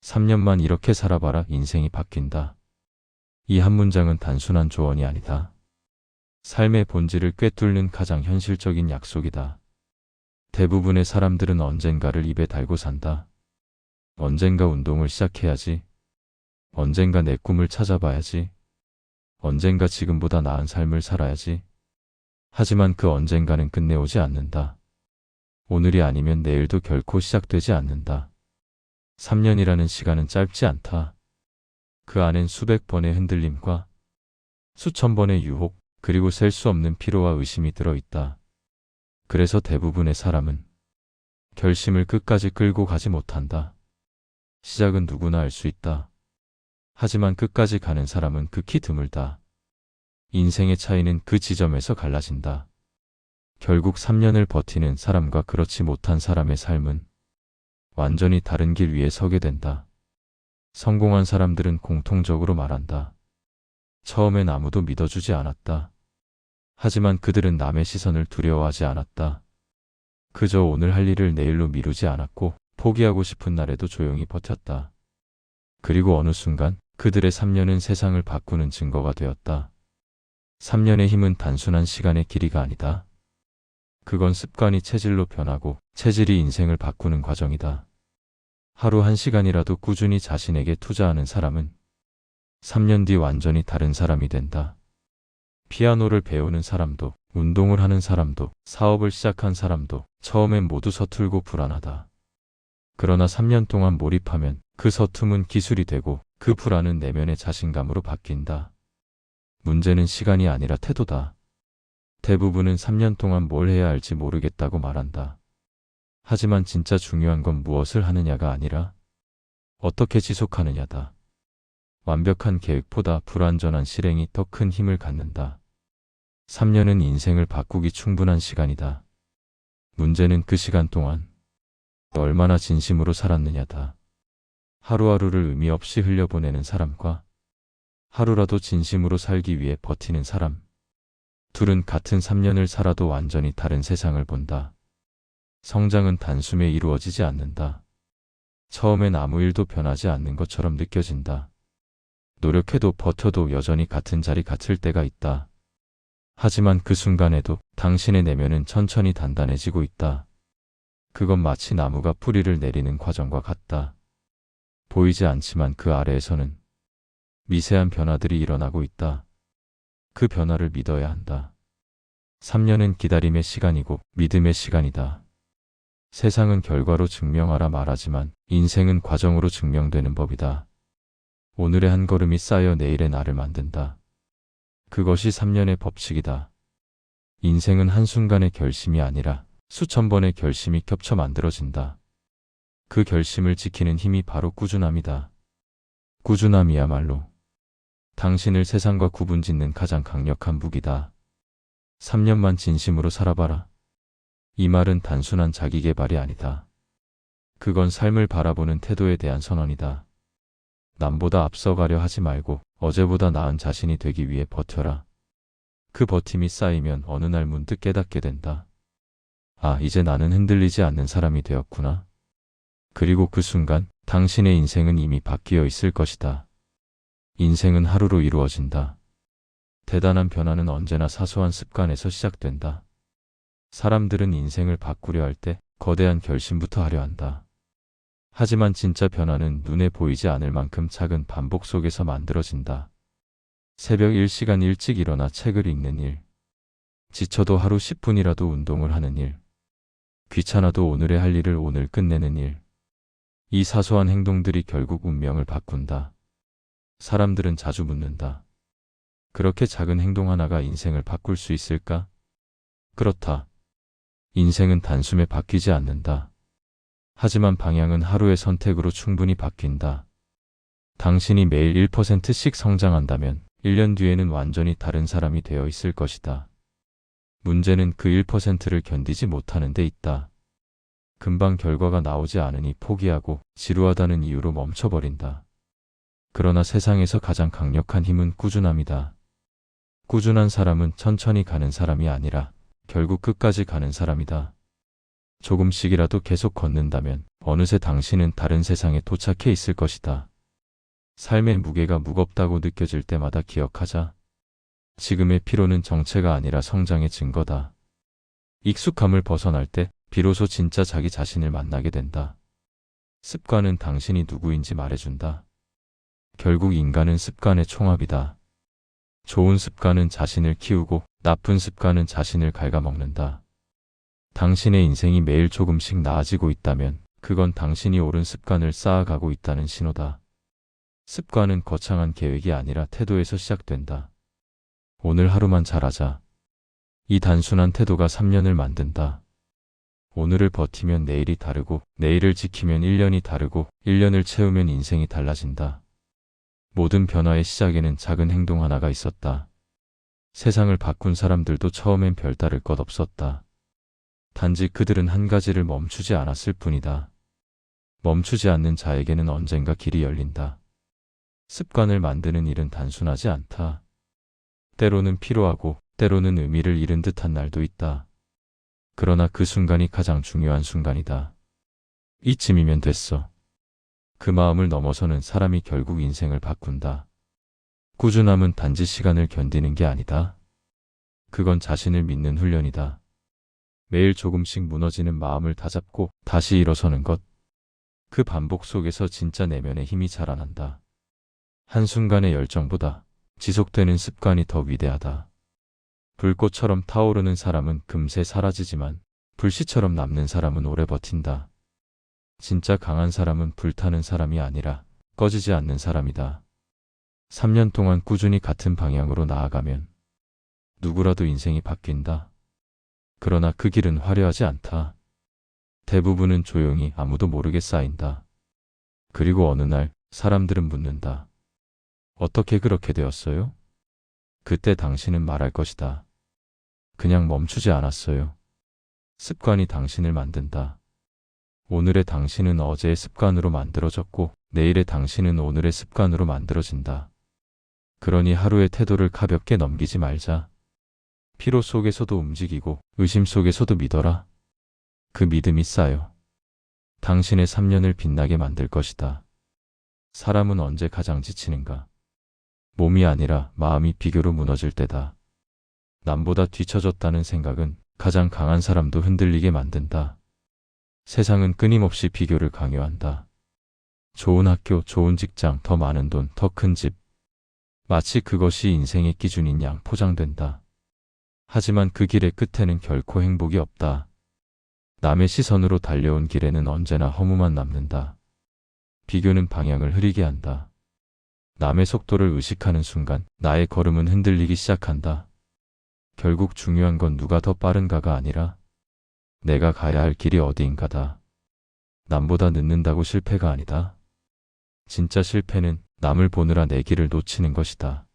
3년만 이렇게 살아봐라. 인생이 바뀐다. 이 한 문장은 단순한 조언이 아니다. 삶의 본질을 꿰뚫는 가장 현실적인 약속이다. 대부분의 사람들은 언젠가를 입에 달고 산다. 언젠가 운동을 시작해야지. 언젠가 내 꿈을 찾아봐야지. 언젠가 지금보다 나은 삶을 살아야지. 하지만 그 언젠가는 끝내 오지 않는다. 오늘이 아니면 내일도 결코 시작되지 않는다. 3년이라는 시간은 짧지 않다. 그 안엔 수백 번의 흔들림과 수천 번의 유혹, 그리고 셀 수 없는 피로와 의심이 들어있다. 그래서 대부분의 사람은 결심을 끝까지 끌고 가지 못한다. 시작은 누구나 할 수 있다. 하지만 끝까지 가는 사람은 극히 드물다. 인생의 차이는 그 지점에서 갈라진다. 결국 3년을 버티는 사람과 그렇지 못한 사람의 삶은 완전히 다른 길 위에 서게 된다. 성공한 사람들은 공통적으로 말한다. 처음엔 아무도 믿어주지 않았다. 하지만 그들은 남의 시선을 두려워하지 않았다. 그저 오늘 할 일을 내일로 미루지 않았고 포기하고 싶은 날에도 조용히 버텼다. 그리고 어느 순간 그들의 3년은 세상을 바꾸는 증거가 되었다. 3년의 힘은 단순한 시간의 길이가 아니다. 그건 습관이 체질로 변하고 체질이 인생을 바꾸는 과정이다. 하루 1시간이라도 꾸준히 자신에게 투자하는 사람은 3년 뒤 완전히 다른 사람이 된다. 피아노를 배우는 사람도, 운동을 하는 사람도, 사업을 시작한 사람도 처음엔 모두 서툴고 불안하다. 그러나 3년 동안 몰입하면 그 서툼은 기술이 되고 그 불안은 내면의 자신감으로 바뀐다. 문제는 시간이 아니라 태도다. 대부분은 3년 동안 뭘 해야 할지 모르겠다고 말한다. 하지만 진짜 중요한 건 무엇을 하느냐가 아니라 어떻게 지속하느냐다. 완벽한 계획보다 불완전한 실행이 더 큰 힘을 갖는다. 3년은 인생을 바꾸기 충분한 시간이다. 문제는 그 시간 동안 얼마나 진심으로 살았느냐다. 하루하루를 의미 없이 흘려보내는 사람과 하루라도 진심으로 살기 위해 버티는 사람. 둘은 같은 3년을 살아도 완전히 다른 세상을 본다. 성장은 단숨에 이루어지지 않는다. 처음엔 아무 일도 변하지 않는 것처럼 느껴진다. 노력해도 버텨도 여전히 같은 자리 갇힐 때가 있다. 하지만 그 순간에도 당신의 내면은 천천히 단단해지고 있다. 그건 마치 나무가 뿌리를 내리는 과정과 같다. 보이지 않지만 그 아래에서는 미세한 변화들이 일어나고 있다. 그 변화를 믿어야 한다. 3년은 기다림의 시간이고 믿음의 시간이다. 세상은 결과로 증명하라 말하지만 인생은 과정으로 증명되는 법이다. 오늘의 한 걸음이 쌓여 내일의 나를 만든다. 그것이 3년의 법칙이다. 인생은 한순간의 결심이 아니라 수천 번의 결심이 겹쳐 만들어진다. 그 결심을 지키는 힘이 바로 꾸준함이다. 꾸준함이야말로 당신을 세상과 구분짓는 가장 강력한 무기다. 3년만 진심으로 살아봐라. 이 말은 단순한 자기계발이 아니다. 그건 삶을 바라보는 태도에 대한 선언이다. 남보다 앞서가려 하지 말고 어제보다 나은 자신이 되기 위해 버텨라. 그 버팀이 쌓이면 어느 날 문득 깨닫게 된다. 아, 이제 나는 흔들리지 않는 사람이 되었구나. 그리고 그 순간 당신의 인생은 이미 바뀌어 있을 것이다. 인생은 하루로 이루어진다. 대단한 변화는 언제나 사소한 습관에서 시작된다. 사람들은 인생을 바꾸려 할 때 거대한 결심부터 하려 한다. 하지만 진짜 변화는 눈에 보이지 않을 만큼 작은 반복 속에서 만들어진다. 새벽 1시간 일찍 일어나 책을 읽는 일. 지쳐도 하루 10분이라도 운동을 하는 일. 귀찮아도 오늘의 할 일을 오늘 끝내는 일. 이 사소한 행동들이 결국 운명을 바꾼다. 사람들은 자주 묻는다. 그렇게 작은 행동 하나가 인생을 바꿀 수 있을까? 그렇다. 인생은 단숨에 바뀌지 않는다. 하지만 방향은 하루의 선택으로 충분히 바뀐다. 당신이 매일 1%씩 성장한다면 1년 뒤에는 완전히 다른 사람이 되어 있을 것이다. 문제는 그 1%를 견디지 못하는 데 있다. 금방 결과가 나오지 않으니 포기하고 지루하다는 이유로 멈춰버린다. 그러나 세상에서 가장 강력한 힘은 꾸준함이다. 꾸준한 사람은 천천히 가는 사람이 아니라 결국 끝까지 가는 사람이다. 조금씩이라도 계속 걷는다면 어느새 당신은 다른 세상에 도착해 있을 것이다. 삶의 무게가 무겁다고 느껴질 때마다 기억하자. 지금의 피로는 정체가 아니라 성장의 증거다. 익숙함을 벗어날 때 비로소 진짜 자기 자신을 만나게 된다. 습관은 당신이 누구인지 말해준다. 결국 인간은 습관의 총합이다. 좋은 습관은 자신을 키우고 나쁜 습관은 자신을 갉아먹는다. 당신의 인생이 매일 조금씩 나아지고 있다면 그건 당신이 옳은 습관을 쌓아가고 있다는 신호다. 습관은 거창한 계획이 아니라 태도에서 시작된다. 오늘 하루만 잘하자. 이 단순한 태도가 3년을 만든다. 오늘을 버티면 내일이 다르고, 내일을 지키면 1년이 다르고, 1년을 채우면 인생이 달라진다. 모든 변화의 시작에는 작은 행동 하나가 있었다. 세상을 바꾼 사람들도 처음엔 별다를 것 없었다. 단지 그들은 한 가지를 멈추지 않았을 뿐이다. 멈추지 않는 자에게는 언젠가 길이 열린다. 습관을 만드는 일은 단순하지 않다. 때로는 피로하고 때로는 의미를 잃은 듯한 날도 있다. 그러나 그 순간이 가장 중요한 순간이다. 이쯤이면 됐어. 그 마음을 넘어서는 사람이 결국 인생을 바꾼다. 꾸준함은 단지 시간을 견디는 게 아니다. 그건 자신을 믿는 훈련이다. 매일 조금씩 무너지는 마음을 다잡고 다시 일어서는 것. 그 반복 속에서 진짜 내면의 힘이 자라난다. 한순간의 열정보다 지속되는 습관이 더 위대하다. 불꽃처럼 타오르는 사람은 금세 사라지지만 불씨처럼 남는 사람은 오래 버틴다. 진짜 강한 사람은 불타는 사람이 아니라 꺼지지 않는 사람이다. 3년 동안 꾸준히 같은 방향으로 나아가면 누구라도 인생이 바뀐다. 그러나 그 길은 화려하지 않다. 대부분은 조용히 아무도 모르게 쌓인다. 그리고 어느 날 사람들은 묻는다. 어떻게 그렇게 되었어요? 그때 당신은 말할 것이다. 그냥 멈추지 않았어요. 습관이 당신을 만든다. 오늘의 당신은 어제의 습관으로 만들어졌고 내일의 당신은 오늘의 습관으로 만들어진다. 그러니 하루의 태도를 가볍게 넘기지 말자. 피로 속에서도 움직이고 의심 속에서도 믿어라. 그 믿음이 쌓여 당신의 3년을 빛나게 만들 것이다. 사람은 언제 가장 지치는가? 몸이 아니라 마음이 비교로 무너질 때다. 남보다 뒤처졌다는 생각은 가장 강한 사람도 흔들리게 만든다. 세상은 끊임없이 비교를 강요한다. 좋은 학교, 좋은 직장, 더 많은 돈, 더 큰 집. 마치 그것이 인생의 기준인 양 포장된다. 하지만 그 길의 끝에는 결코 행복이 없다. 남의 시선으로 달려온 길에는 언제나 허무만 남는다. 비교는 방향을 흐리게 한다. 남의 속도를 의식하는 순간 나의 걸음은 흔들리기 시작한다. 결국 중요한 건 누가 더 빠른가가 아니라 내가 가야 할 길이 어디인가다. 남보다 늦는다고 실패가 아니다. 진짜 실패는 남을 보느라 내 길을 놓치는 것이다.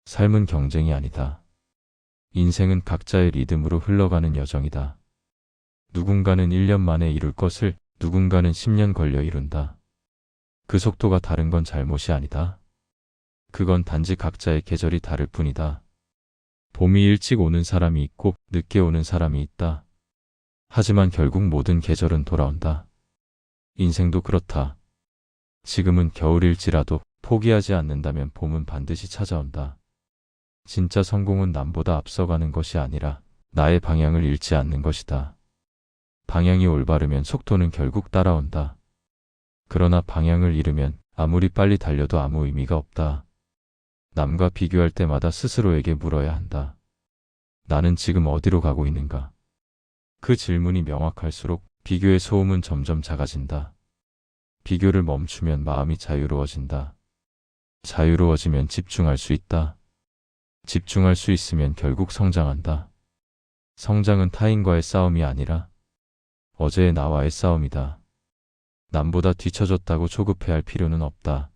삶은 경쟁이 아니다. 인생은 각자의 리듬으로 흘러가는 여정이다. 누군가는 1년 만에 이룰 것을 누군가는 10년 걸려 이룬다. 그 속도가 다른 건 잘못이 아니다. 그건 단지 각자의 계절이 다를 뿐이다. 봄이 일찍 오는 사람이 있고 늦게 오는 사람이 있다. 하지만 결국 모든 계절은 돌아온다. 인생도 그렇다. 지금은 겨울일지라도 포기하지 않는다면 봄은 반드시 찾아온다. 진짜 성공은 남보다 앞서가는 것이 아니라 나의 방향을 잃지 않는 것이다. 방향이 올바르면 속도는 결국 따라온다. 그러나 방향을 잃으면 아무리 빨리 달려도 아무 의미가 없다. 남과 비교할 때마다 스스로에게 물어야 한다. 나는 지금 어디로 가고 있는가? 그 질문이 명확할수록 비교의 소음은 점점 작아진다. 비교를 멈추면 마음이 자유로워진다. 자유로워지면 집중할 수 있다. 집중할 수 있으면 결국 성장한다. 성장은 타인과의 싸움이 아니라 어제의 나와의 싸움이다. 남보다 뒤처졌다고 조급해할 필요는 없다.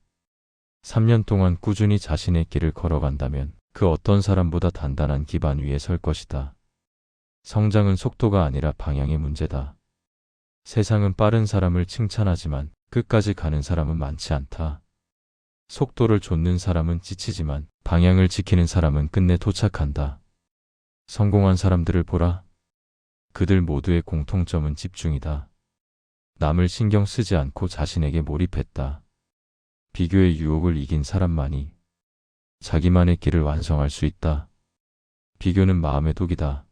3년 동안 꾸준히 자신의 길을 걸어간다면 그 어떤 사람보다 단단한 기반 위에 설 것이다. 성장은 속도가 아니라 방향의 문제다. 세상은 빠른 사람을 칭찬하지만 끝까지 가는 사람은 많지 않다. 속도를 좇는 사람은 지치지만 방향을 지키는 사람은 끝내 도착한다. 성공한 사람들을 보라. 그들 모두의 공통점은 집중이다. 남을 신경 쓰지 않고 자신에게 몰입했다. 비교의 유혹을 이긴 사람만이 자기만의 길을 완성할 수 있다. 비교는 마음의 독이다.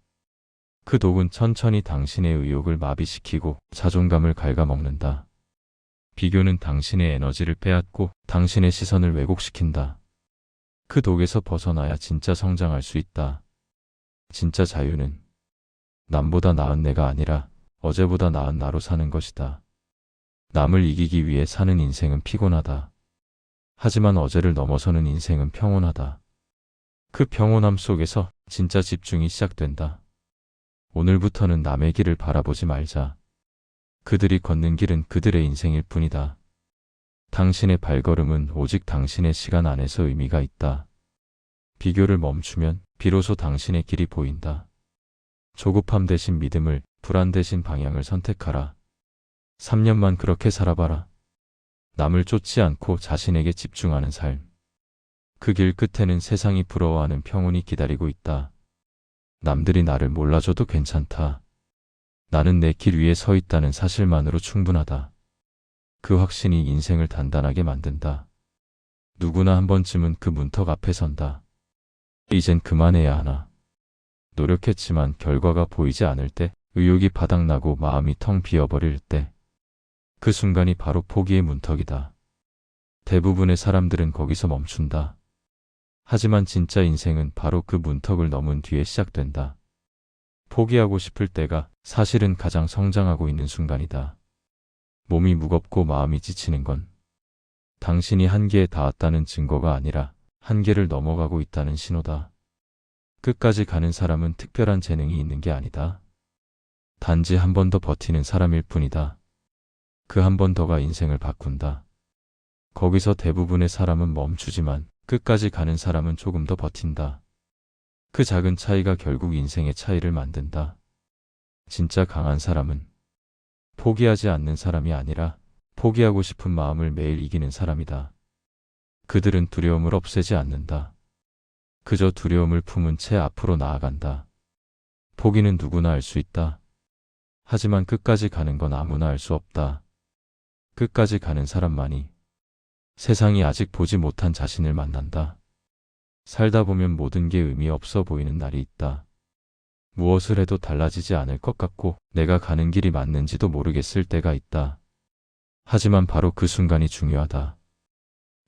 그 독은 천천히 당신의 의욕을 마비시키고 자존감을 갉아먹는다. 비교는 당신의 에너지를 빼앗고 당신의 시선을 왜곡시킨다. 그 독에서 벗어나야 진짜 성장할 수 있다. 진짜 자유는 남보다 나은 내가 아니라 어제보다 나은 나로 사는 것이다. 남을 이기기 위해 사는 인생은 피곤하다. 하지만 어제를 넘어서는 인생은 평온하다. 그 평온함 속에서 진짜 집중이 시작된다. 오늘부터는 남의 길을 바라보지 말자. 그들이 걷는 길은 그들의 인생일 뿐이다. 당신의 발걸음은 오직 당신의 시간 안에서 의미가 있다. 비교를 멈추면 비로소 당신의 길이 보인다. 조급함 대신 믿음을, 불안 대신 방향을 선택하라. 3년만 그렇게 살아봐라. 남을 쫓지 않고 자신에게 집중하는 삶. 그 길 끝에는 세상이 부러워하는 평온이 기다리고 있다. 남들이 나를 몰라줘도 괜찮다. 나는 내 길 위에 서 있다는 사실만으로 충분하다. 그 확신이 인생을 단단하게 만든다. 누구나 한 번쯤은 그 문턱 앞에 선다. 이젠 그만해야 하나. 노력했지만 결과가 보이지 않을 때, 의욕이 바닥나고 마음이 텅 비어버릴 때, 그 순간이 바로 포기의 문턱이다. 대부분의 사람들은 거기서 멈춘다. 하지만 진짜 인생은 바로 그 문턱을 넘은 뒤에 시작된다. 포기하고 싶을 때가 사실은 가장 성장하고 있는 순간이다. 몸이 무겁고 마음이 지치는 건 당신이 한계에 닿았다는 증거가 아니라 한계를 넘어가고 있다는 신호다. 끝까지 가는 사람은 특별한 재능이 있는 게 아니다. 단지 한 번 더 버티는 사람일 뿐이다. 그 한 번 더가 인생을 바꾼다. 거기서 대부분의 사람은 멈추지만 끝까지 가는 사람은 조금 더 버틴다. 그 작은 차이가 결국 인생의 차이를 만든다. 진짜 강한 사람은 포기하지 않는 사람이 아니라 포기하고 싶은 마음을 매일 이기는 사람이다. 그들은 두려움을 없애지 않는다. 그저 두려움을 품은 채 앞으로 나아간다. 포기는 누구나 할 수 있다. 하지만 끝까지 가는 건 아무나 할 수 없다. 끝까지 가는 사람만이 세상이 아직 보지 못한 자신을 만난다. 살다 보면 모든 게 의미 없어 보이는 날이 있다. 무엇을 해도 달라지지 않을 것 같고 내가 가는 길이 맞는지도 모르겠을 때가 있다. 하지만 바로 그 순간이 중요하다.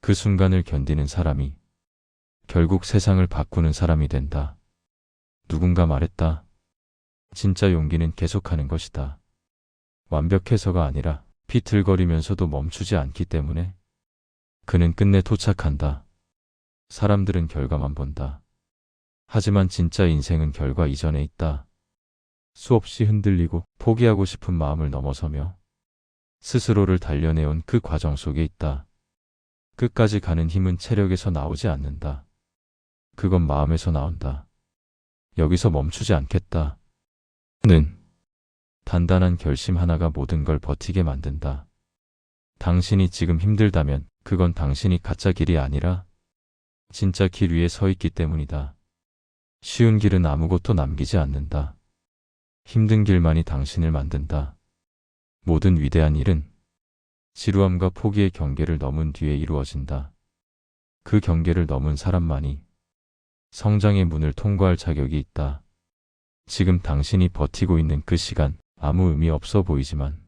그 순간을 견디는 사람이 결국 세상을 바꾸는 사람이 된다. 누군가 말했다. 진짜 용기는 계속하는 것이다. 완벽해서가 아니라 비틀거리면서도 멈추지 않기 때문에 그는 끝내 도착한다. 사람들은 결과만 본다. 하지만 진짜 인생은 결과 이전에 있다. 수없이 흔들리고 포기하고 싶은 마음을 넘어서며 스스로를 단련해온 그 과정 속에 있다. 끝까지 가는 힘은 체력에서 나오지 않는다. 그건 마음에서 나온다. 여기서 멈추지 않겠다. 는 단단한 결심 하나가 모든 걸 버티게 만든다. 당신이 지금 힘들다면 그건 당신이 가짜 길이 아니라 진짜 길 위에 서 있기 때문이다. 쉬운 길은 아무것도 남기지 않는다. 힘든 길만이 당신을 만든다. 모든 위대한 일은 지루함과 포기의 경계를 넘은 뒤에 이루어진다. 그 경계를 넘은 사람만이 성장의 문을 통과할 자격이 있다. 지금 당신이 버티고 있는 그 시간 아무 의미 없어 보이지만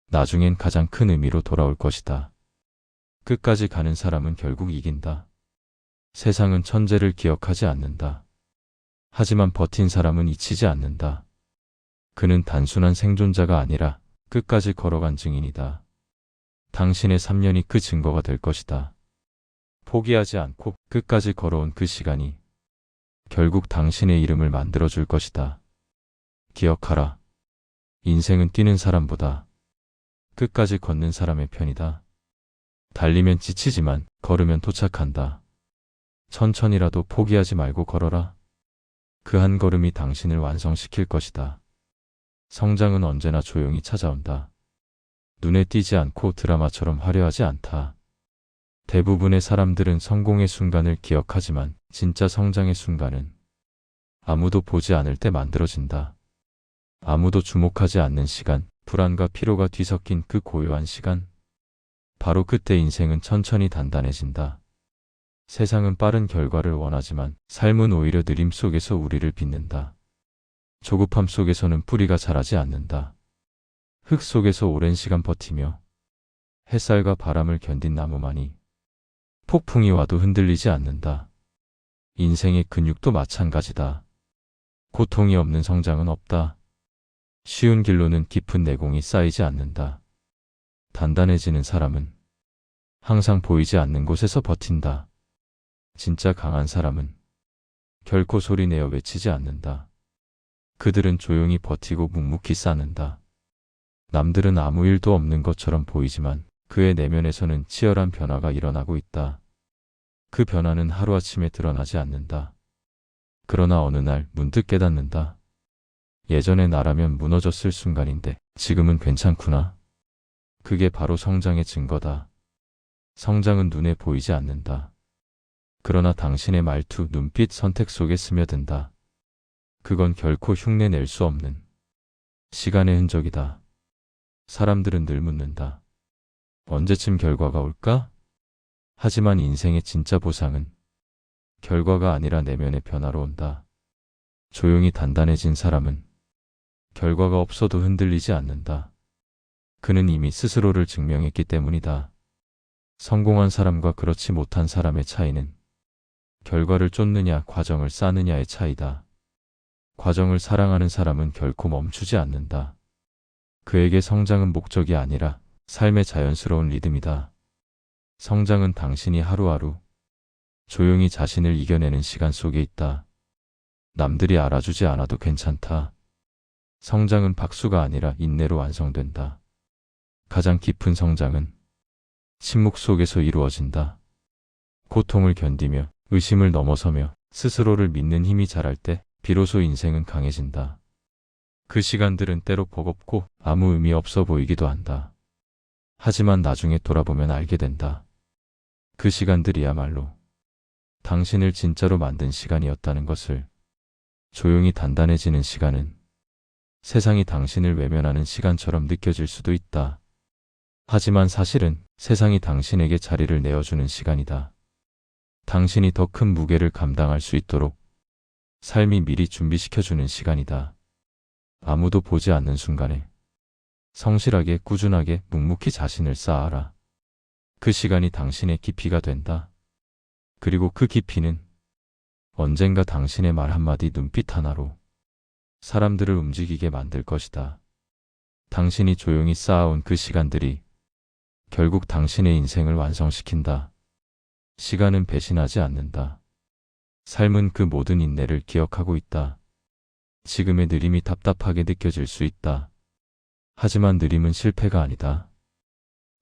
나중엔 가장 큰 의미로 돌아올 것이다. 끝까지 가는 사람은 결국 이긴다. 세상은 천재를 기억하지 않는다. 하지만 버틴 사람은 잊히지 않는다. 그는 단순한 생존자가 아니라 끝까지 걸어간 증인이다. 당신의 3년이 그 증거가 될 것이다. 포기하지 않고 끝까지 걸어온 그 시간이 결국 당신의 이름을 만들어줄 것이다. 기억하라. 인생은 뛰는 사람보다 끝까지 걷는 사람의 편이다. 달리면 지치지만 걸으면 도착한다. 천천히라도 포기하지 말고 걸어라. 그 한 걸음이 당신을 완성시킬 것이다. 성장은 언제나 조용히 찾아온다. 눈에 띄지 않고 드라마처럼 화려하지 않다. 대부분의 사람들은 성공의 순간을 기억하지만 진짜 성장의 순간은 아무도 보지 않을 때 만들어진다. 아무도 주목하지 않는 시간, 불안과 피로가 뒤섞인 그 고요한 시간. 바로 그때 인생은 천천히 단단해진다. 세상은 빠른 결과를 원하지만 삶은 오히려 느림 속에서 우리를 빚는다. 조급함 속에서는 뿌리가 자라지 않는다. 흙 속에서 오랜 시간 버티며 햇살과 바람을 견딘 나무만이 폭풍이 와도 흔들리지 않는다. 인생의 근육도 마찬가지다. 고통이 없는 성장은 없다. 쉬운 길로는 깊은 내공이 쌓이지 않는다. 단단해지는 사람은 항상 보이지 않는 곳에서 버틴다. 진짜 강한 사람은 결코 소리내어 외치지 않는다. 그들은 조용히 버티고 묵묵히 쌓는다. 남들은 아무 일도 없는 것처럼 보이지만 그의 내면에서는 치열한 변화가 일어나고 있다. 그 변화는 하루아침에 드러나지 않는다. 그러나 어느 날 문득 깨닫는다. 예전에 나라면 무너졌을 순간인데 지금은 괜찮구나. 그게 바로 성장의 증거다. 성장은 눈에 보이지 않는다. 그러나 당신의 말투, 눈빛, 선택 속에 스며든다. 그건 결코 흉내낼 수 없는 시간의 흔적이다. 사람들은 늘 묻는다. 언제쯤 결과가 올까? 하지만 인생의 진짜 보상은 결과가 아니라 내면의 변화로 온다. 조용히 단단해진 사람은 결과가 없어도 흔들리지 않는다. 그는 이미 스스로를 증명했기 때문이다. 성공한 사람과 그렇지 못한 사람의 차이는 결과를 쫓느냐, 과정을 쌓느냐의 차이다. 과정을 사랑하는 사람은 결코 멈추지 않는다. 그에게 성장은 목적이 아니라 삶의 자연스러운 리듬이다. 성장은 당신이 하루하루 조용히 자신을 이겨내는 시간 속에 있다. 남들이 알아주지 않아도 괜찮다. 성장은 박수가 아니라 인내로 완성된다. 가장 깊은 성장은 침묵 속에서 이루어진다. 고통을 견디며 의심을 넘어서며 스스로를 믿는 힘이 자랄 때 비로소 인생은 강해진다. 그 시간들은 때로 버겁고 아무 의미 없어 보이기도 한다. 하지만 나중에 돌아보면 알게 된다. 그 시간들이야말로 당신을 진짜로 만든 시간이었다는 것을. 조용히 단단해지는 시간은 세상이 당신을 외면하는 시간처럼 느껴질 수도 있다. 하지만 사실은 세상이 당신에게 자리를 내어주는 시간이다. 당신이 더 큰 무게를 감당할 수 있도록 삶이 미리 준비시켜주는 시간이다. 아무도 보지 않는 순간에 성실하게, 꾸준하게, 묵묵히 자신을 쌓아라. 그 시간이 당신의 깊이가 된다. 그리고 그 깊이는 언젠가 당신의 말 한마디, 눈빛 하나로 사람들을 움직이게 만들 것이다. 당신이 조용히 쌓아온 그 시간들이 결국 당신의 인생을 완성시킨다. 시간은 배신하지 않는다. 삶은 그 모든 인내를 기억하고 있다. 지금의 느림이 답답하게 느껴질 수 있다. 하지만 느림은 실패가 아니다.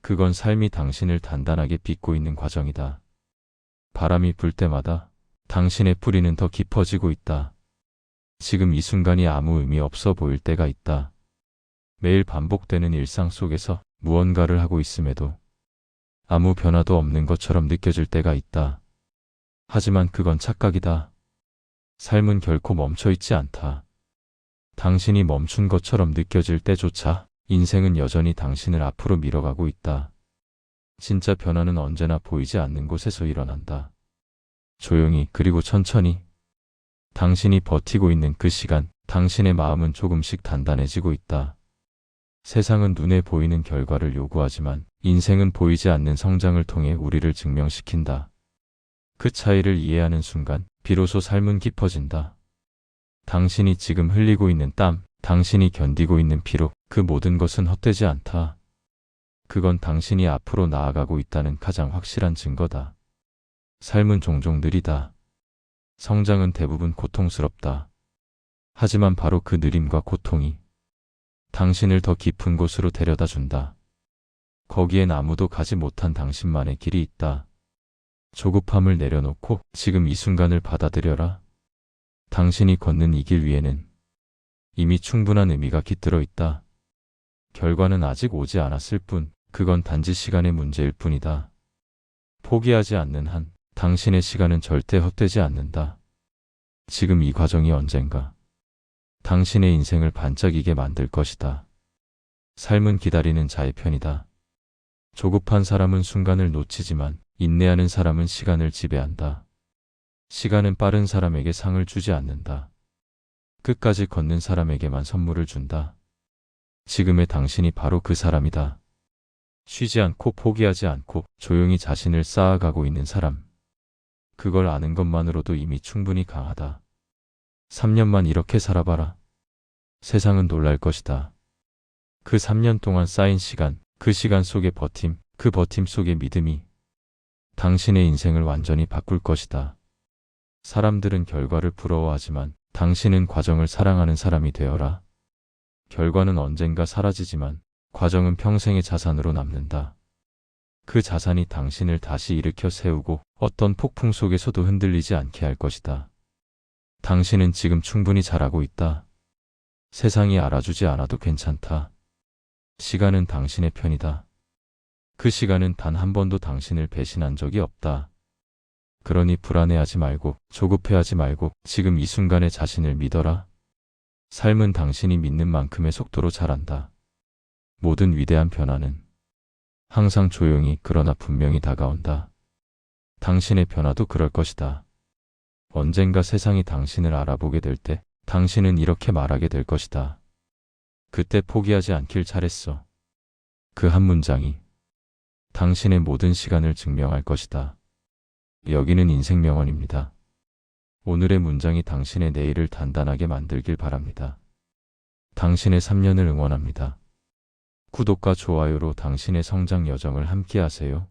그건 삶이 당신을 단단하게 빚고 있는 과정이다. 바람이 불 때마다 당신의 뿌리는 더 깊어지고 있다. 지금 이 순간이 아무 의미 없어 보일 때가 있다. 매일 반복되는 일상 속에서 무언가를 하고 있음에도 아무 변화도 없는 것처럼 느껴질 때가 있다. 하지만 그건 착각이다. 삶은 결코 멈춰 있지 않다. 당신이 멈춘 것처럼 느껴질 때조차 인생은 여전히 당신을 앞으로 밀어가고 있다. 진짜 변화는 언제나 보이지 않는 곳에서 일어난다. 조용히, 그리고 천천히. 당신이 버티고 있는 그 시간, 당신의 마음은 조금씩 단단해지고 있다. 세상은 눈에 보이는 결과를 요구하지만 인생은 보이지 않는 성장을 통해 우리를 증명시킨다. 그 차이를 이해하는 순간 비로소 삶은 깊어진다. 당신이 지금 흘리고 있는 땀, 당신이 견디고 있는 피로, 그 모든 것은 헛되지 않다. 그건 당신이 앞으로 나아가고 있다는 가장 확실한 증거다. 삶은 종종 느리다. 성장은 대부분 고통스럽다. 하지만 바로 그 느림과 고통이 당신을 더 깊은 곳으로 데려다 준다. 거기엔 아무도 가지 못한 당신만의 길이 있다. 조급함을 내려놓고 지금 이 순간을 받아들여라. 당신이 걷는 이 길 위에는 이미 충분한 의미가 깃들어 있다. 결과는 아직 오지 않았을 뿐, 그건 단지 시간의 문제일 뿐이다. 포기하지 않는 한 당신의 시간은 절대 헛되지 않는다. 지금 이 과정이 언젠가 당신의 인생을 반짝이게 만들 것이다. 삶은 기다리는 자의 편이다. 조급한 사람은 순간을 놓치지만 인내하는 사람은 시간을 지배한다. 시간은 빠른 사람에게 상을 주지 않는다. 끝까지 걷는 사람에게만 선물을 준다. 지금의 당신이 바로 그 사람이다. 쉬지 않고 포기하지 않고 조용히 자신을 쌓아가고 있는 사람. 그걸 아는 것만으로도 이미 충분히 강하다. 3년만 이렇게 살아봐라. 세상은 놀랄 것이다. 그 3년 동안 쌓인 시간, 그 시간 속의 버팀, 그 버팀 속의 믿음이 당신의 인생을 완전히 바꿀 것이다. 사람들은 결과를 부러워하지만 당신은 과정을 사랑하는 사람이 되어라. 결과는 언젠가 사라지지만 과정은 평생의 자산으로 남는다. 그 자산이 당신을 다시 일으켜 세우고 어떤 폭풍 속에서도 흔들리지 않게 할 것이다. 당신은 지금 충분히 잘하고 있다. 세상이 알아주지 않아도 괜찮다. 시간은 당신의 편이다. 그 시간은 단 한 번도 당신을 배신한 적이 없다. 그러니 불안해하지 말고 조급해하지 말고 지금 이 순간에 자신을 믿어라. 삶은 당신이 믿는 만큼의 속도로 자란다. 모든 위대한 변화는 항상 조용히 그러나 분명히 다가온다. 당신의 변화도 그럴 것이다. 언젠가 세상이 당신을 알아보게 될 때 당신은 이렇게 말하게 될 것이다. 그때 포기하지 않길 잘했어. 그 한 문장이 당신의 모든 시간을 증명할 것이다. 여기는 인생명언입니다. 오늘의 문장이 당신의 내일을 단단하게 만들길 바랍니다. 당신의 3년을 응원합니다. 구독과 좋아요로 당신의 성장 여정을 함께하세요.